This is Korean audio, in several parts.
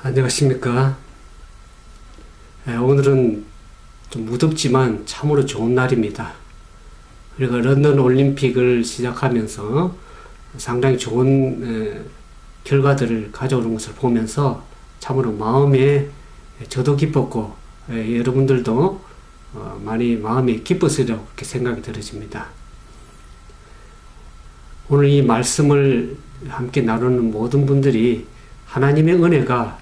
안녕하십니까. 오늘은 좀 무덥지만 참으로 좋은 날입니다. 우리가 런던 올림픽을 시작하면서 상당히 좋은 결과들을 가져오는 것을 보면서 참으로 마음에 저도 기뻤고 여러분들도 많이 마음이 기뻤으리라고 그렇게 생각이 들어집니다. 오늘 이 말씀을 함께 나누는 모든 분들이 하나님의 은혜가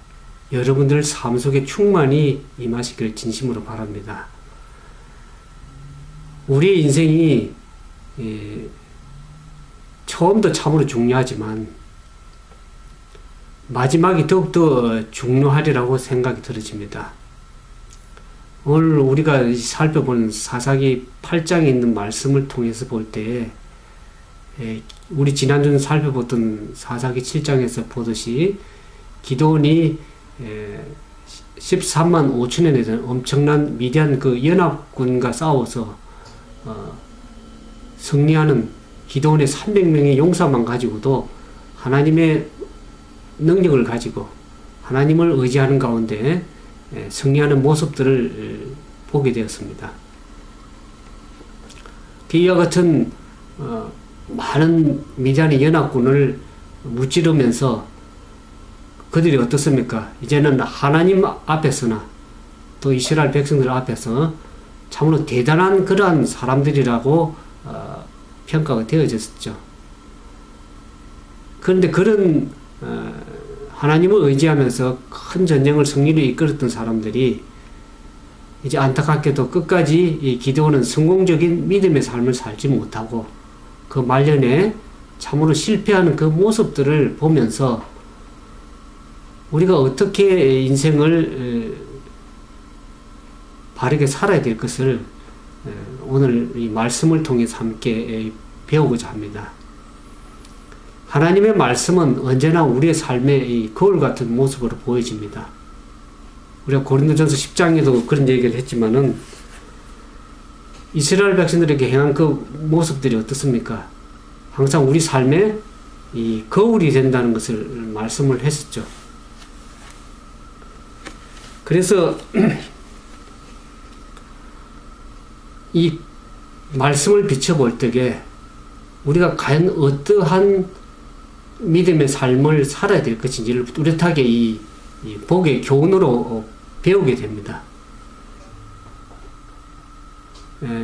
여러분들 삶 속에 충만히 임하시길 진심으로 바랍니다. 우리의 인생이 처음도 참으로 중요하지만 마지막이 더욱더 중요하리라고 생각이 들어집니다. 오늘 우리가 살펴본 사사기 8장에 있는 말씀을 통해서 볼 때 우리 지난주 살펴봤던 사사기 7장에서 보듯이 기드온이 13만 5천에 대한 엄청난 미디안 그 연합군과 싸워서 승리하는 기드온의 300명의 용사만 가지고도 하나님의 능력을 가지고 하나님을 의지하는 가운데 승리하는 모습들을 보게 되었습니다. 이와 같은 많은 미디안의 연합군을 무찌르면서 그들이 어떻습니까? 이제는 하나님 앞에서나 또 이스라엘 백성들 앞에서 참으로 대단한 그러한 사람들이라고 평가가 되어졌죠. 그런데 그런 하나님을 의지하면서 큰 전쟁을 승리로 이끌었던 사람들이 이제 안타깝게도 끝까지 이 기드온은 성공적인 믿음의 삶을 살지 못하고 그 말년에 참으로 실패하는 그 모습들을 보면서 우리가 어떻게 인생을 바르게 살아야 될 것을 오늘 이 말씀을 통해서 함께 배우고자 합니다. 하나님의 말씀은 언제나 우리의 삶의 거울 같은 모습으로 보여집니다. 우리가 고린도전서 10장에도 그런 얘기를 했지만은 이스라엘 백성들에게 행한 그 모습들이 어떻습니까? 항상 우리 삶에 이 거울이 된다는 것을 말씀을 했었죠. 그래서 이 말씀을 비춰볼 때에 우리가 과연 어떠한 믿음의 삶을 살아야 될 것인지를 뚜렷하게 이 복의 교훈으로 배우게 됩니다.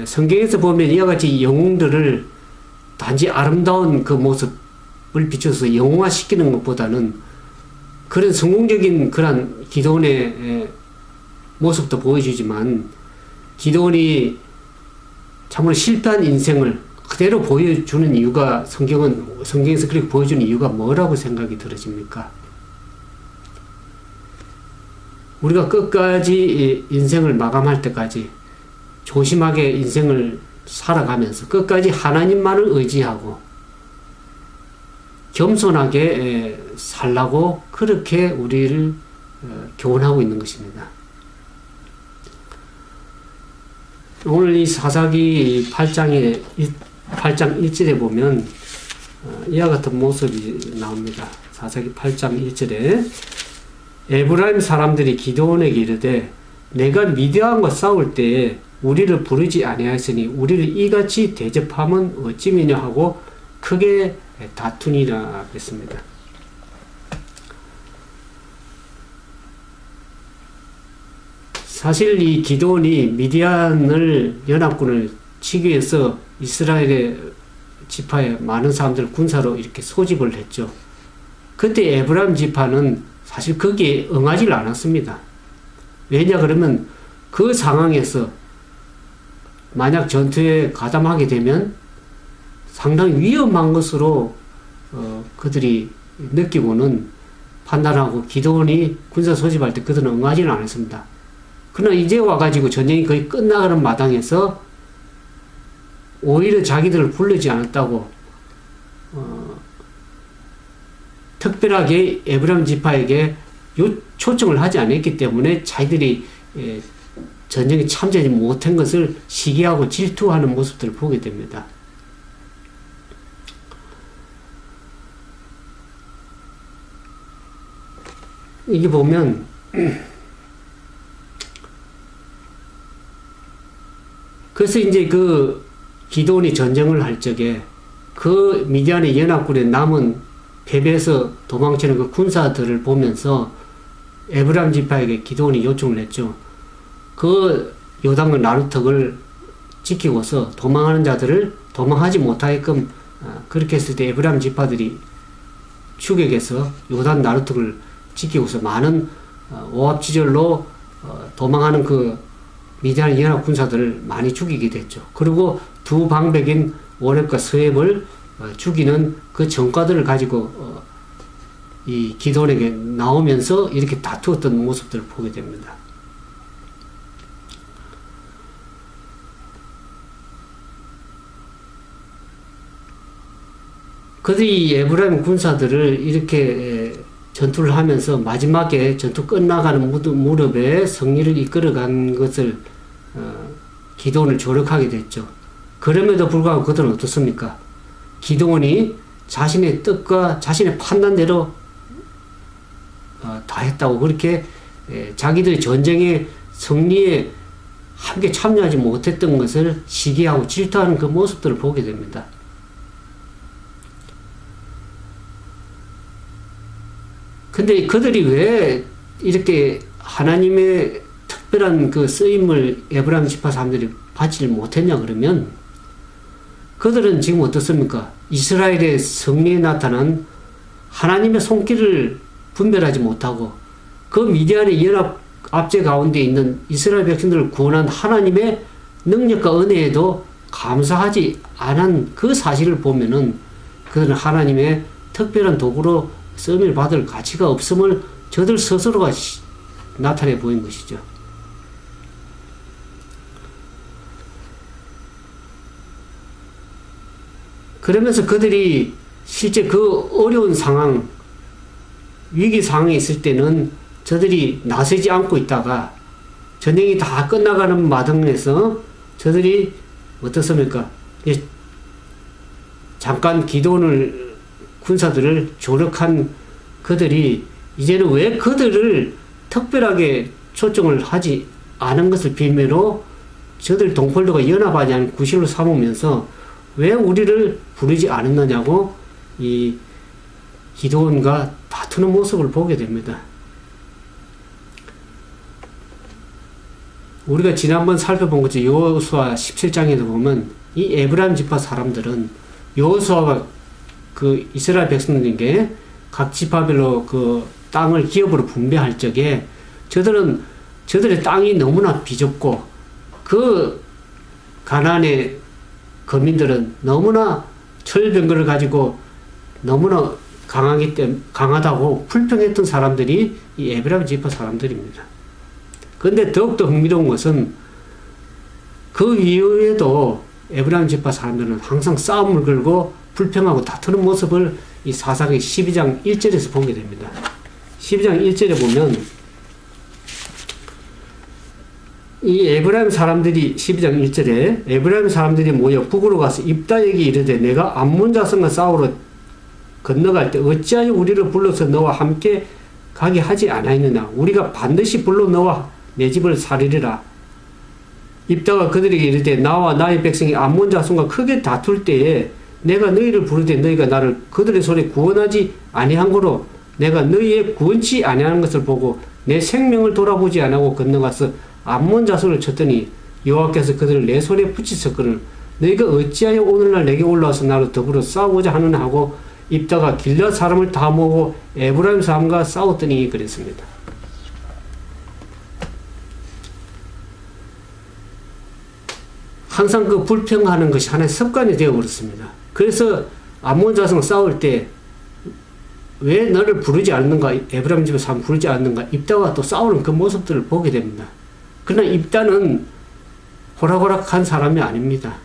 성경에서 보면 이와 같이 영웅들을 단지 아름다운 그 모습을 비춰서 영웅화시키는 것보다는 그런 성공적인 그런 기드온의 모습도 보여주지만 기드온이 참으로 실패한 인생을 그대로 보여주는 이유가 성경에서 그렇게 보여주는 이유가 뭐라고 생각이 들어집니까? 우리가 끝까지 인생을 마감할 때까지 조심하게 인생을 살아가면서 끝까지 하나님만을 의지하고 겸손하게 살라고 그렇게 우리를 교훈하고 있는 것입니다. 오늘 이 사사기 8장 1절에 보면 이와 같은 모습이 나옵니다. 사사기 8장 1절에 에브라임 사람들이 기드온에게 이르되 내가 미디안과 싸울 때에 우리를 부르지 아니하였으니 우리를 이같이 대접함은 어찌미냐 하고 크게 다투니라 했습니다. 사실 이 기드온이 미디안을 연합군을 치기 위해서 이스라엘의 지파에 많은 사람들을 군사로 이렇게 소집을 했죠. 그때 에브라임 지파는 사실 거기에 응하지 않았습니다. 왜냐 그러면 그 상황에서 만약 전투에 가담하게 되면 상당히 위험한 것으로 그들이 느끼고는 판단하고 기드온이 군사 소집할 때 그들은 응하지는 않았습니다. 그러나 이제 와가지고 전쟁이 거의 끝나가는 마당에서 오히려 자기들을 부르지 않았다고 특별하게 에브라임 지파에게 초청을 하지 않았기 때문에 자기들이 전쟁에 참여하지 못한 것을 시기하고 질투하는 모습들을 보게 됩니다. 이게 보면 그래서 이제 그 기드온이 전쟁을 할 적에 그 미디안의 연합군의 남은 패배해서 도망치는 그 군사들을 보면서 에브라임 지파에게 기드온이 요청을 했죠. 그 요단과 나루턱을 지키고서 도망하는 자들을 도망하지 못하게끔 그렇게 했을 때 에브라임 지파들이 추격해서 요단 나루턱을 지키고서 많은 오합지졸로 도망하는 그 미디안 연합 군사들을 많이 죽이게 됐죠. 그리고 두 방백인 오렙과 스웹을 죽이는 그 전과들을 가지고 이 기드온에게 나오면서 이렇게 다투었던 모습들을 보게 됩니다. 그들이 에브라임 군사들을 이렇게 전투를 하면서 마지막에 전투 끝나가는 무렵에 승리를 이끌어간 것을 기드온을 조력하게 됐죠. 그럼에도 불구하고 그들은 어떻습니까? 기드온이 자신의 뜻과 자신의 판단대로 다 했다고 그렇게 자기들의 전쟁의 승리에 함께 참여하지 못했던 것을 시기하고 질투하는 그 모습들을 보게 됩니다. 근데 그들이 왜 이렇게 하나님의 특별한 그 쓰임을 에브라임 지파 사람들이 받지 못했냐 그러면 그들은 지금 어떻습니까? 이스라엘의 승리에 나타난 하나님의 손길을 분별하지 못하고 그 미디안의 연합 압제 가운데 있는 이스라엘 백성들을 구원한 하나님의 능력과 은혜에도 감사하지 않은 그 사실을 보면은 그들은 하나님의 특별한 도구로 쓰임을 받을 가치가 없음을 저들 스스로가 나타내 보인 것이죠. 그러면서 그들이 실제 그 어려운 상황, 위기 상황에 있을 때는 저들이 나서지 않고 있다가 전쟁이 다 끝나가는 마당에서 저들이 어떻습니까? 잠깐 기드온을 군사들을 조력한 그들이 이제는 왜 그들을 특별하게 초청을 하지 않은 것을 빌미로 저들 동폴더가 연합하지 않은 구실로 삼으면서 왜 우리를 부르지 않았느냐고 이 기드온과 다투는 모습을 보게 됩니다. 우리가 지난번 살펴본 것처럼 여호수아 17장에도 보면 이 에브라임 지파 사람들은 여호수아가 그 이스라엘 백성들에게 각 지파별로 그 땅을 기업으로 분배할 적에 저들의 땅이 너무나 비좁고 그 가나안의 거민들은 너무나 철병거를 가지고 너무나 강하다고 불평했던 사람들이 이 에브라임 지파 사람들입니다. 그런데 더욱더 흥미로운 것은 그 이후에도 에브라임 지파 사람들은 항상 싸움을 걸고 불평하고 다투는 모습을 이 사사기 12장 1절에서 보게 됩니다. 12장 1절에 보면 이 에브라임 사람들이 12장 1절에 에브라임 사람들이 모여 북으로 가서 입다에게 이르되 내가 암몬 자손과 싸우러 건너갈 때 어찌하여 우리를 불러서 너와 함께 가게 하지 아니하느냐 우리가 반드시 불러 너와 내 집을 살리리라. 입다가 그들에게 이르되 나와 나의 백성이 암몬 자손과 크게 다툴 때에 내가 너희를 부르되 너희가 나를 그들의 손에 구원하지 아니한 거로 내가 너희의 구원치 아니하는 것을 보고 내 생명을 돌아보지 아니하고 건너가서 암몬 자손을 쳤더니 여호와께서 그들을 내 손에 붙이셨거늘 너희가 어찌하여 오늘날 내게 올라와서 나로 더불어 싸우고자 하느냐 하고 입다가 길앗 사람을 다 모으고 에브라임 사람과 싸웠더니 그랬습니다. 항상 그 불평하는 것이 하나의 습관이 되어버렸습니다. 그래서 암몬 자손과 싸울 때 왜 너를 부르지 않는가 에브라임 집에 사람 부르지 않는가 입다가 또 싸우는 그 모습들을 보게 됩니다. 그러나 입다는 호락호락한 사람이 아닙니다.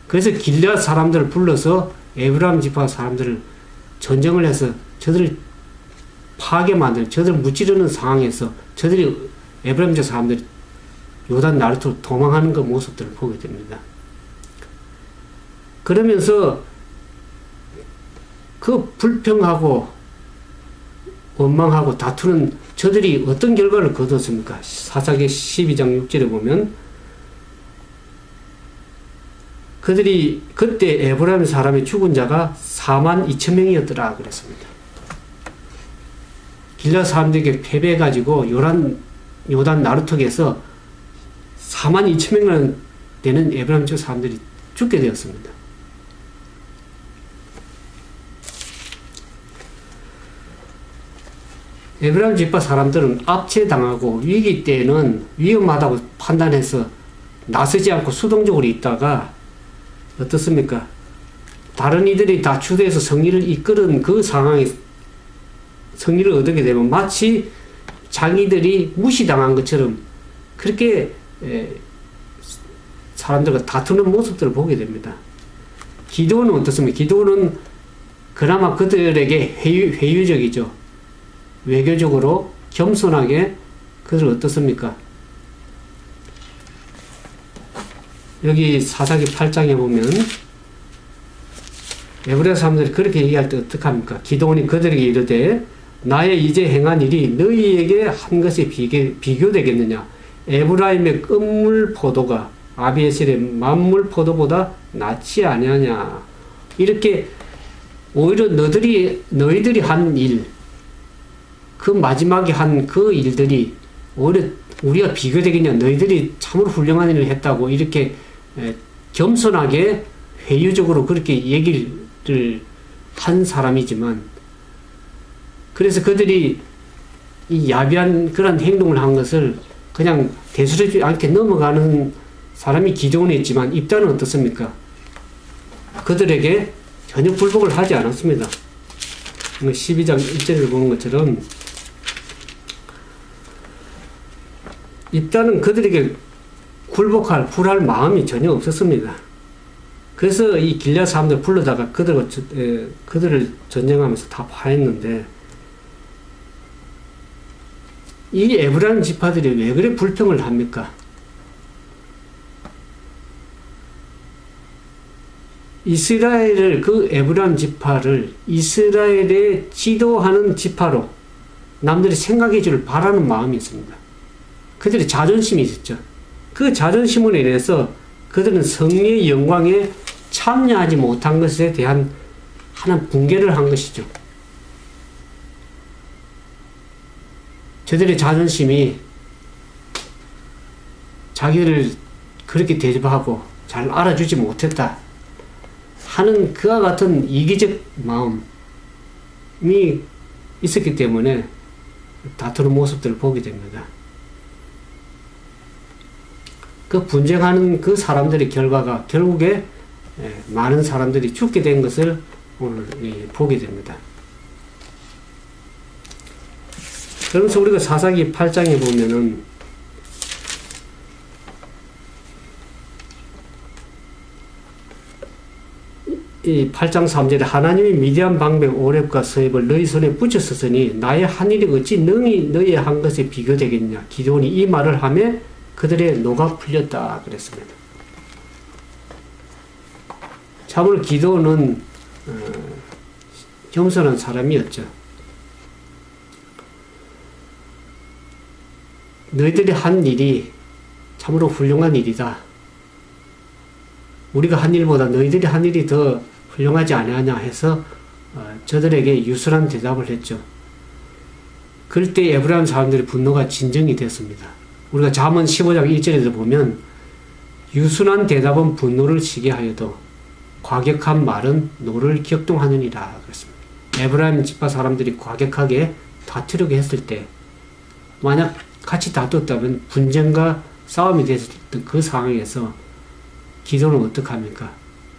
그래서 길앗 사람들을 불러서 에브라임 지파 사람들을 전쟁을 해서 저들을 파괴 만드는 저들을 무찌르는 상황에서 저들이 에브라임 지파 사람들이 요단 나루토로 도망하는 그 모습들을 보게 됩니다. 그러면서 그 불평하고 원망하고 다투는 저들이 어떤 결과를 거두었습니까? 사사기 12장 6절에 보면 그들이 그때 에브라임 사람의 죽은 자가 42,000명이었더라 그랬습니다. 길앗 사람들에게 패배해가지고 요단 나루턱에서 42,000명 되는 에브라임 쪽 사람들이 죽게 되었습니다. 에브라임 지파 사람들은 압제당하고 위기 때는 위험하다고 판단해서 나서지 않고 수동적으로 있다가 어떻습니까? 다른 이들이 다 주도해서 승리를 이끄는 그 상황에 승리를 얻게 되면 마치 자기들이 무시당한 것처럼 그렇게 사람들과 다투는 모습들을 보게 됩니다. 기드온은 어떻습니까? 기드온은 그나마 그들에게 회유적이죠. 외교적으로 겸손하게 그들 어떻습니까? 여기 사사기 8장에 보면 에브라임 사람들이 그렇게 얘기할 때 어떡합니까? 기드온이 그들에게 이르되 나의 이제 행한 일이 너희에게 한 것에 비교되겠느냐? 에브라임의 끝물 포도가 아비에셀의 만물 포도보다 낫지 아니하냐? 이렇게 오히려 너희들이 한 일, 그 마지막에 한 그 일들이 오히려 우리가 비교되겠냐? 너희들이 참으로 훌륭한 일을 했다고 이렇게 겸손하게 회유적으로 그렇게 얘기를 한 사람이지만 그래서 그들이 이 야비한 그런 행동을 한 것을 그냥 대수롭지 않게 넘어가는 사람이 기드온이었지만 입단은 어떻습니까? 그들에게 전혀 굴복을 하지 않았습니다. 12장 1절을 보는 것처럼 입단은 그들에게 불할 마음이 전혀 없었습니다. 그래서 이 길앗 사람들 불러다가 그들을 전쟁하면서 다 파했는데 이 에브라임 지파들이 왜 그래 불평을 합니까? 이스라엘을 그 에브라임 지파를 이스라엘의 지도하는 지파로 남들이 생각해 줄 바라는 마음이 있습니다. 그들의 자존심이 있었죠. 그 자존심으로 인해서 그들은 성리의 영광에 참여하지 못한 것에 대한 하나의 붕괴를 한 것이죠. 저들의 자존심이 자기를 그렇게 대접하고 잘 알아주지 못했다 하는 그와 같은 이기적 마음이 있었기 때문에 다투는 모습들을 보게 됩니다. 그 분쟁하는 그 사람들의 결과가 결국에 많은 사람들이 죽게 된 것을 오늘 보게 됩니다. 그러면서 우리가 사사기 8장에 보면은 이 8장 3절에 하나님이 미디안 방백 오렙과 서heb을 너희 손에 붙였으니 나의 한 일이 어찌 능히 너희의 한 것에 비교되겠냐. 기드온이 이 말을 하며 그들의 노가 풀렸다 그랬습니다. 참으로 기드온은 겸손한 사람이었죠. 너희들이 한 일이 참으로 훌륭한 일이다. 우리가 한 일보다 너희들이 한 일이 더 훌륭하지 아니하냐 해서 저들에게 유순한 대답을 했죠. 그럴 때 에브라임 사람들의 분노가 진정이 됐습니다. 우리가 잠언 15장 1절에도 보면 유순한 대답은 분노를 시게 하여도 과격한 말은 노를 격동하느니라 그랬습니다. 에브라임 지파 사람들이 과격하게 다투려고 했을 때 만약 같이 다투었다면 분쟁과 싸움이 됐던 그 상황에서 기도는 어떡합니까?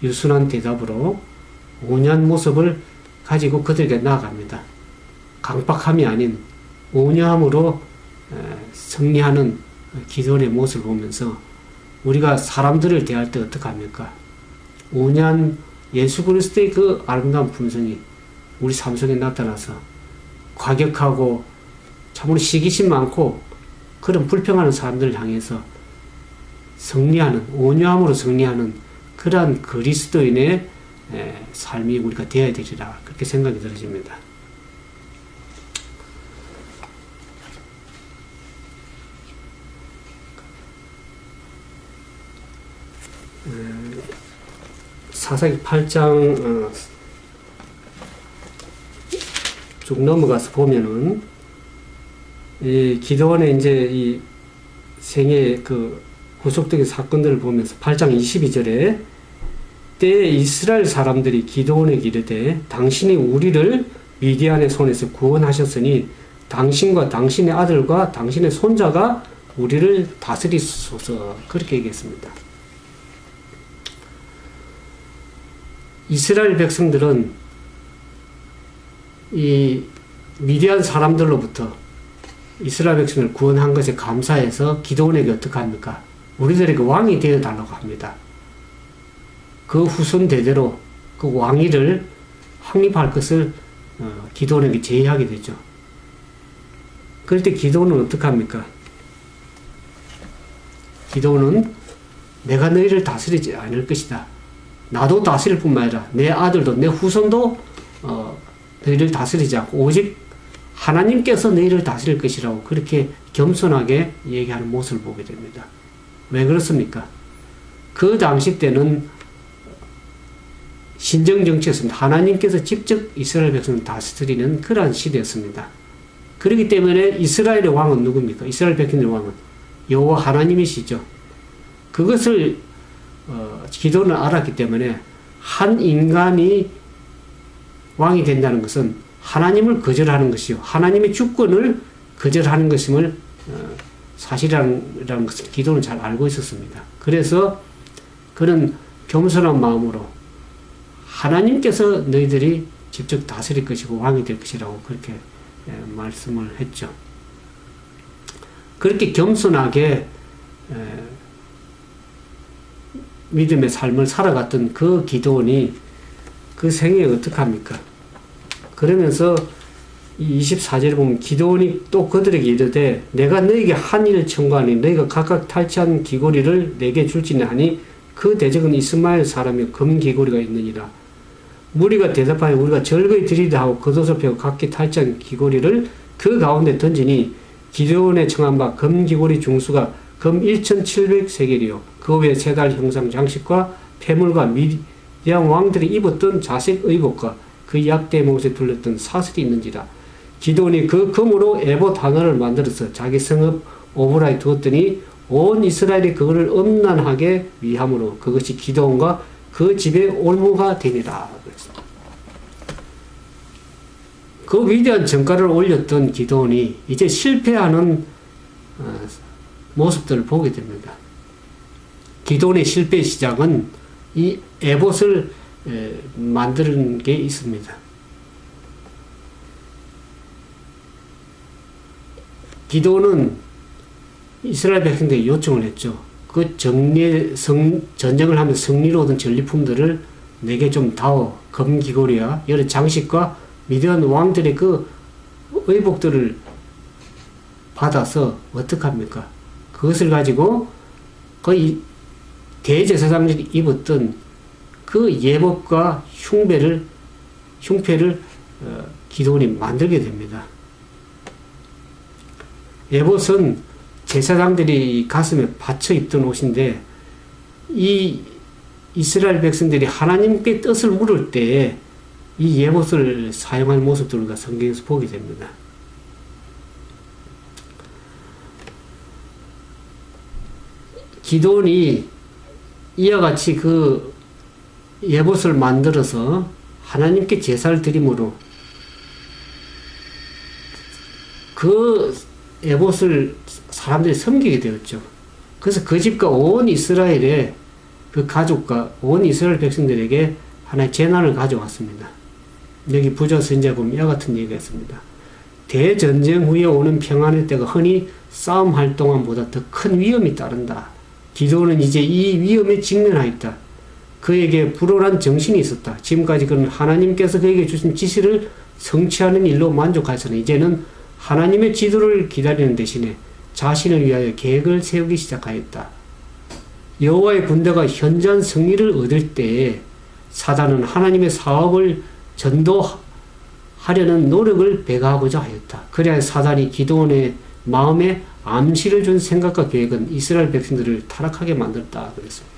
유순한 대답으로 온유한 모습을 가지고 그들에게 나아갑니다. 강박함이 아닌 온유함으로 승리하는 기도의 모습을 보면서 우리가 사람들을 대할 때 어떡합니까? 온유한 예수 그리스도의 그 아름다운 품성이 우리 삶 속에 나타나서 과격하고 참으로 시기심 많고 그런 불평하는 사람들을 향해서 승리하는, 온유함으로 승리하는 그러한 그리스도인의 삶이 우리가 되어야 되리라 그렇게 생각이 들어집니다. 사사기 8장 쭉 넘어가서 보면은 이 기도원의 이제 이 생애 그 후속적인 사건들을 보면서 8장 22절에 때에 이스라엘 사람들이 기도원에게 이르되 당신이 우리를 미디안의 손에서 구원하셨으니 당신과 당신의 아들과 당신의 손자가 우리를 다스리소서 그렇게 얘기했습니다. 이스라엘 백성들은 이 미디안 사람들로부터 이스라엘 백성을 구원한 것에 감사해서 기도원에게 어떻게 합니까? 우리들에게 왕이 되어달라고 합니다. 그 후손 대대로 그 왕위를 확립할 것을 기도원에게 제의하게 되죠. 그럴 때 기도원은 어떻게 합니까? 기도원은 내가 너희를 다스리지 않을 것이다. 나도 다스릴 뿐만 아니라 내 아들도 내 후손도 너희를 다스리지 않고 오직 하나님께서 너희를 다스릴 것이라고 그렇게 겸손하게 얘기하는 모습을 보게 됩니다. 왜 그렇습니까? 그 당시 때는 신정정치였습니다. 하나님께서 직접 이스라엘 백성을 다스리는 그러한 시대였습니다. 그렇기 때문에 이스라엘의 왕은 누굽니까? 이스라엘 백성들의 왕은 여호와 하나님이시죠. 그것을 기도는 알았기 때문에 한 인간이 왕이 된다는 것은 하나님을 거절하는 것이요 하나님의 주권을 거절하는 것임을 사실이라는 것을 기도는 잘 알고 있었습니다. 그래서 그는 겸손한 마음으로 하나님께서 너희들이 직접 다스릴 것이고 왕이 될 것이라고 그렇게 말씀을 했죠. 그렇게 겸손하게 믿음의 삶을 살아갔던 그 기도원이 그 생애에 어떻게 합니까? 그러면서 이 24절에 보면 기도원이 또 그들에게 이르되 내가 너에게 한 일을 청구하니 너희가 각각 탈취한 귀고리를 내게 줄지니 하니 그 대적은 이스마엘 사람이 금귀고리가 있느니라. 무리가 대답하여 우리가 절거히 드리다 하고 겉옷을 펴고 각기 탈취한 귀고리를 그 가운데 던지니 기드온의 청한 바 금귀고리 중수가 금 1700세겔이요 그 외에 세 달 형상 장식과 폐물과 미디안 왕들이 입었던 자색 의복과 그 약대 못에 둘렀던 사슬이 있는지라. 기드온이 그 금으로 에봇 하나를 만들어서 자기 성읍 오브라에 두었더니 온 이스라엘이 그거를 음란하게 위함으로 그것이 기드온과 그 집의 올무가 되니라. 그 위대한 전가를 올렸던 기드온이 이제 실패하는 모습들을 보게 됩니다. 기드온의 실패의 시작은 이 에봇을 만드는 게 있습니다. 기드온은 이스라엘 백성들에게 요청을 했죠. 그 전쟁을 하면서 승리로 얻은 전리품들을 내게 좀 다오. 금귀고리와 여러 장식과 미디안 왕들의 그 의복들을 받아서 어떡합니까? 그것을 가지고 거의 대제사장들이 입었던 그 예복과 흉패를 기드온이 만들게 됩니다. 예봇은 제사장들이 가슴에 받쳐 입던 옷인데 이 이스라엘 백성들이 하나님께 뜻을 물을 때에 이 예봇을 사용하는 모습들을 우리가 성경에서 보게 됩니다. 기드온이 이와 같이 그 예봇을 만들어서 하나님께 제사를 드림으로 그 예봇을 사람들이 섬기게 되었죠. 그래서 그 집과 온 이스라엘의 그 가족과 온 이스라엘 백성들에게 하나의 재난을 가져왔습니다. 여기 부조 선지자에 보면 이와 같은 얘기가 있습니다. 대전쟁 후에 오는 평안의 때가 흔히 싸움할 동안보다 더 큰 위험이 따른다. 기드온은 이제 이 위험에 직면하였다. 그에게 불온한 정신이 있었다. 지금까지 그는 하나님께서 그에게 주신 지시를 성취하는 일로 만족하였으나 이제는 하나님의 지도를 기다리는 대신에 자신을 위하여 계획을 세우기 시작하였다. 여호와의 군대가 현저한 승리를 얻을 때에 사단은 하나님의 사업을 전도하려는 노력을 배가하고자 하였다. 그래야 사단이 기드온의 마음에 암시를 준 생각과 계획은 이스라엘 백성들을 타락하게 만들었다. 그랬습니다.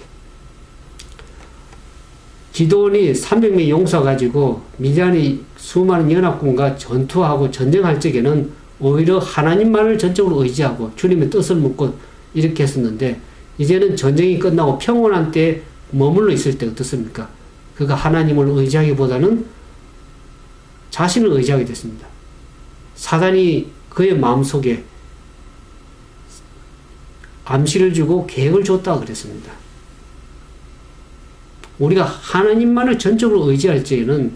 기드온이 300명의 용사 가지고 미디안의 수많은 연합군과 전투하고 전쟁할 적에는 오히려 하나님만을 전적으로 의지하고 주님의 뜻을 묻고 이렇게 했었는데, 이제는 전쟁이 끝나고 평온한 때에 머물러 있을 때 어떻습니까? 그가 하나님을 의지하기보다는 자신을 의지하게 됐습니다. 사단이 그의 마음속에 암시를 주고 계획을 줬다고 그랬습니다. 우리가 하나님만을 전적으로 의지할 때에는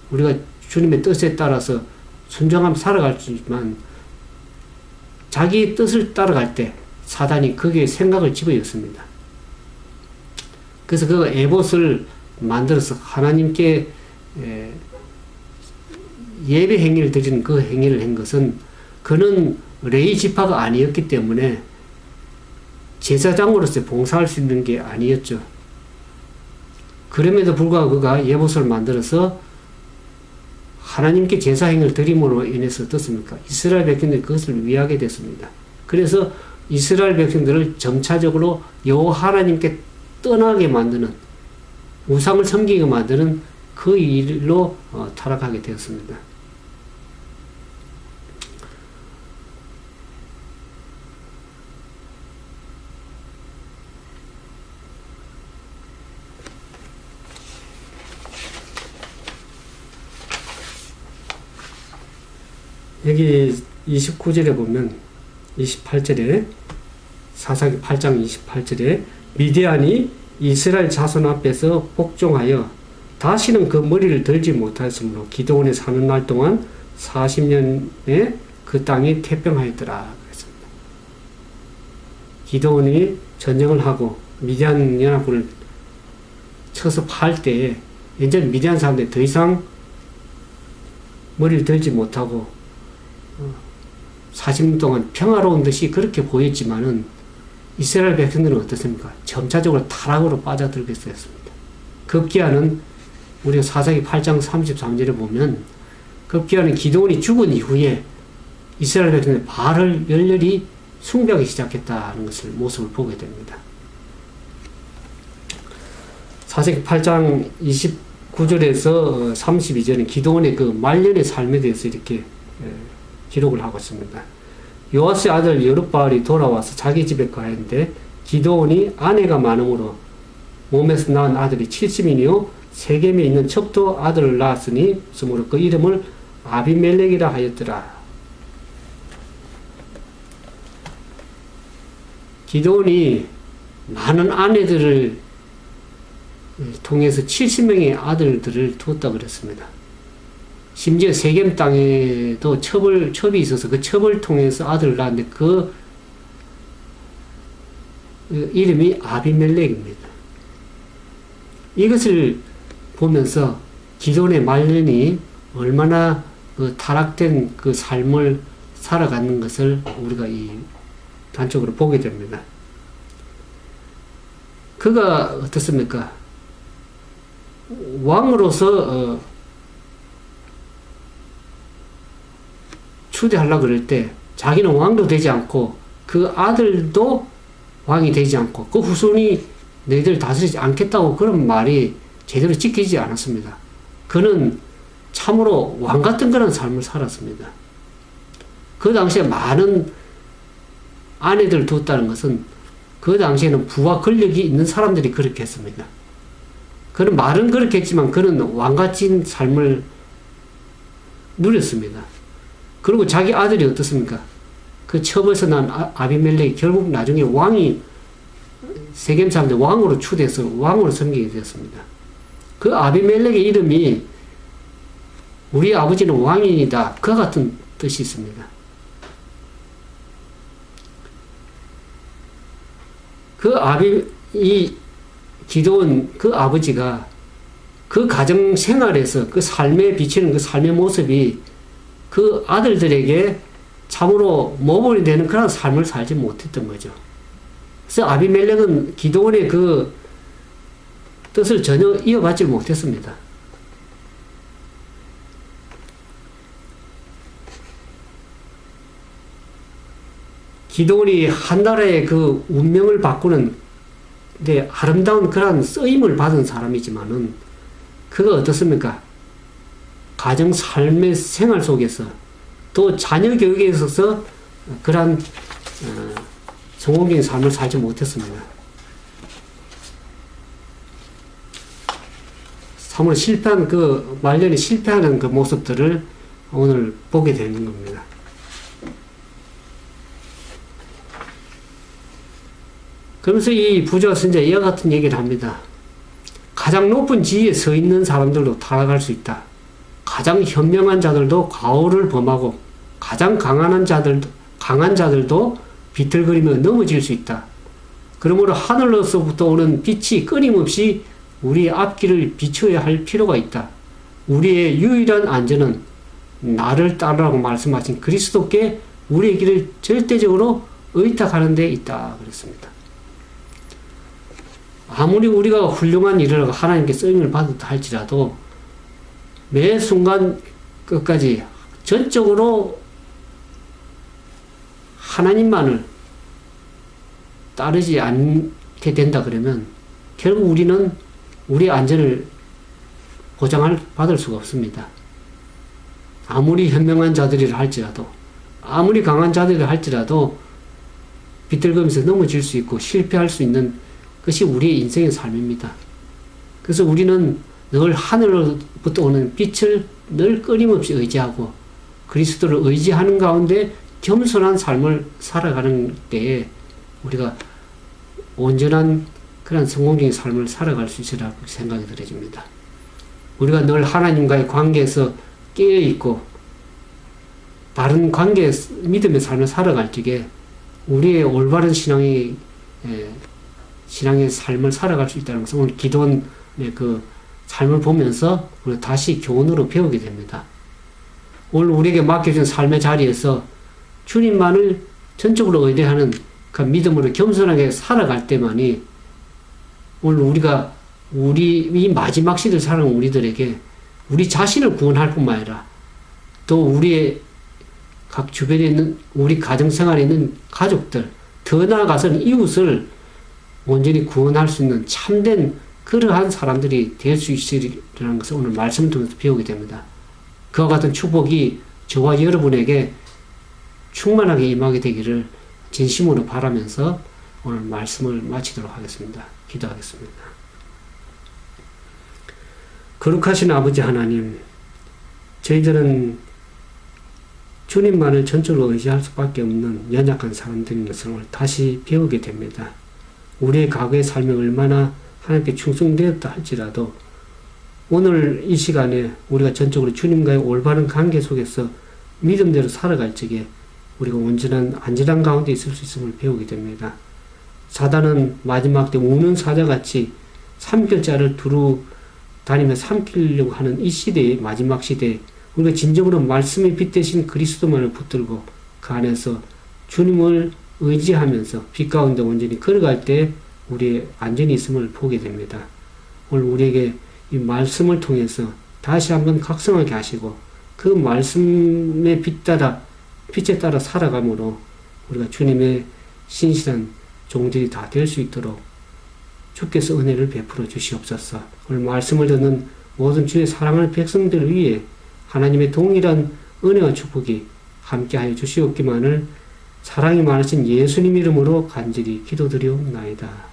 우리가 주님의 뜻에 따라서 순종하며 살아갈 수 있지만, 자기 뜻을 따라갈 때 사단이 거기에 생각을 집어넣습니다. 그래서 그 에봇을 만들어서 하나님께 예배 행위를 드리는 그 행위를 한 것은, 그는 레위 지파가 아니었기 때문에 제사장으로서 봉사할 수 있는 게 아니었죠. 그럼에도 불구하고 그가 예봇을 만들어서 하나님께 제사 행위를 드림으로 인해서 어떻습니까? 이스라엘 백성들이 그것을 위하게 됐습니다. 그래서 이스라엘 백성들을 점차적으로 여호와 하나님께 떠나게 만드는, 우상을 섬기게 만드는 그 일로 타락하게 되었습니다. 여기 29절에 보면 28절에 사사기 8장 28절에 미디안이 이스라엘 자손 앞에서 복종하여 다시는 그 머리를 들지 못하였으므로 기드온이 사는 날 동안 40년에 그 땅이 태평하였더라 그랬습니다. 기드온이 전쟁을 하고 미디안 연합군을 쳐서 팔 때에 이제 미디안 사람들이 더 이상 머리를 들지 못하고 40년 동안 평화로운 듯이 그렇게 보였지만은 이스라엘 백성들은 어떻습니까? 점차적으로 타락으로 빠져들게 되었습니다. 급기야는 우리가 사사기 8장 33절에 보면, 급기야는 기드온이 죽은 이후에 이스라엘 백성들이 바알을 열렬히 숭배하기 시작했다는 것을 모습을 보게 됩니다. 사사기 8장 29절에서 32절은 기드온의 그 말년의 삶에 대해서 이렇게 기록을 하고 있습니다. 요아스의 아들 여룹바알이 돌아와서 자기 집에 가는데 기드온이 아내가 많음으로 몸에서 낳은 아들이 70이요 세겜에 있는 첩도 아들을 낳았으니 스므로 그 이름을 아비멜렉이라 하였더라. 기드온이 많은 아내들을 통해서 70명의 아들들을 두었다고 그랬습니다. 심지어 세겜 땅에도 첩이 있어서 그 첩을 통해서 아들을 낳았는데 그 이름이 아비멜렉입니다. 이것을 보면서 기드온의 말년이 얼마나 그 타락된 그 삶을 살아가는 것을 우리가 이 단적으로 보게 됩니다. 그가 어떻습니까? 왕으로서 추대하려고 그럴 때 자기는 왕도 되지 않고 그 아들도 왕이 되지 않고 그 후손이 너희들 다스리지 않겠다고 그런 말이 제대로 지키지 않았습니다. 그는 참으로 왕 같은 그런 삶을 살았습니다. 그 당시에 많은 아내들을 두었다는 것은 그 당시에는 부와 권력이 있는 사람들이 그렇게 했습니다. 그는 말은 그렇게 했지만 그는 왕같은 삶을 누렸습니다. 그리고 자기 아들이 어떻습니까? 그 첩에서 난 아비멜렉이 결국 나중에 왕이 세겜 사람들 왕으로 추대해서 왕으로 섬기게 되었습니다. 그 아비멜렉의 이름이 우리 아버지는 왕인이다. 그와 같은 뜻이 있습니다. 이 기드온 그 아버지가 그 가정 생활에서 그 삶에 비치는 그 삶의 모습이 그 아들들에게 참으로 모범이 되는 그런 삶을 살지 못했던 거죠. 그래서 아비멜렉은 기드온의 그 뜻을 전혀 이어받지 못했습니다. 기드온이 한 나라의 그 운명을 바꾸는 데 아름다운 그런 쓰임을 받은 사람이지만은 그거 어떻습니까? 가정 삶의 생활 속에서 또 자녀 교육에 있어서 그러한 성공적인 삶을 살지 못했습니다. 참으로 실패한 말년에 실패하는 그 모습들을 오늘 보게 되는 겁니다. 그러면서 이 부조와 선지자 이와 같은 얘기를 합니다. 가장 높은 지위에 서 있는 사람들도 타락할 수 있다. 가장 현명한 자들도 과오를 범하고 가장 강한 자들도 비틀거리며 넘어질 수 있다. 그러므로 하늘로서부터 오는 빛이 끊임없이 우리의 앞길을 비춰야 할 필요가 있다. 우리의 유일한 안전은 나를 따르라고 말씀하신 그리스도께 우리의 길을 절대적으로 의탁하는 데 있다. 그랬습니다. 아무리 우리가 훌륭한 일을 하고 하나님께 쓰임을 받았다 할지라도 매 순간 끝까지 전적으로 하나님만을 따르지 않게 된다 그러면 결국 우리는 우리의 안전을 받을 수가 없습니다. 아무리 현명한 자들이라 할지라도 아무리 강한 자들이라 할지라도 비틀거리면서 넘어질 수 있고 실패할 수 있는 것이 우리의 인생의 삶입니다. 그래서 우리는 늘 하늘로부터 오는 빛을 늘 끊임없이 의지하고 그리스도를 의지하는 가운데 겸손한 삶을 살아가는 때에 우리가 온전한 그런 성공적인 삶을 살아갈 수 있으리라고 생각이 들어집니다. 우리가 늘 하나님과의 관계에서 깨어있고 바른 관계, 믿음의 삶을 살아갈 적에 우리의 올바른 신앙의 삶을 살아갈 수 있다는 것을 오늘 기도원의 그 삶을 보면서 우리가 다시 교훈으로 배우게 됩니다. 오늘 우리에게 맡겨진 삶의 자리에서 주님만을 전적으로 의뢰하는 그 믿음으로 겸손하게 살아갈 때만이 오늘 우리가 이 마지막 시대를 살아가는 우리들에게 우리 자신을 구원할 뿐만 아니라 또 우리의 각 주변에 있는 우리 가정생활에 있는 가족들, 더 나아가서는 이웃을 온전히 구원할 수 있는 참된 그러한 사람들이 될 수 있으리라는 것을 오늘 말씀을 통해서 배우게 됩니다. 그와 같은 축복이 저와 여러분에게 충만하게 임하게 되기를 진심으로 바라면서 오늘 말씀을 마치도록 하겠습니다. 기도하겠습니다. 거룩하신 아버지 하나님, 저희들은 주님만을 전적으로 의지할 수밖에 없는 연약한 사람들인 것을 오늘 다시 배우게 됩니다. 우리의 과거의 삶이 얼마나 하나님께 충성되었다 할지라도 오늘 이 시간에 우리가 전적으로 주님과의 올바른 관계 속에서 믿음대로 살아갈 적에 우리가 온전한 안전한 가운데 있을 수 있음을 배우게 됩니다. 사단은 마지막 때 우는 사자같이 삼킬 자를 두루 다니며 삼키려고 하는 이 시대의 마지막 시대에 우리가 진정으로 말씀의 빛 대신 그리스도만을 붙들고 그 안에서 주님을 의지하면서 빛 가운데 온전히 걸어갈 때 우리의 안전이 있음을 보게 됩니다. 오늘 우리에게 이 말씀을 통해서 다시 한번 각성하게 하시고 그 말씀의 빛에 따라 살아감으로 우리가 주님의 신실한 종들이 다 될 수 있도록 주께서 은혜를 베풀어 주시옵소서. 오늘 말씀을 듣는 모든 주의 사랑하는 백성들을 위해 하나님의 동일한 은혜와 축복이 함께하여 주시옵기만을 사랑이 많으신 예수님 이름으로 간절히 기도드리옵나이다.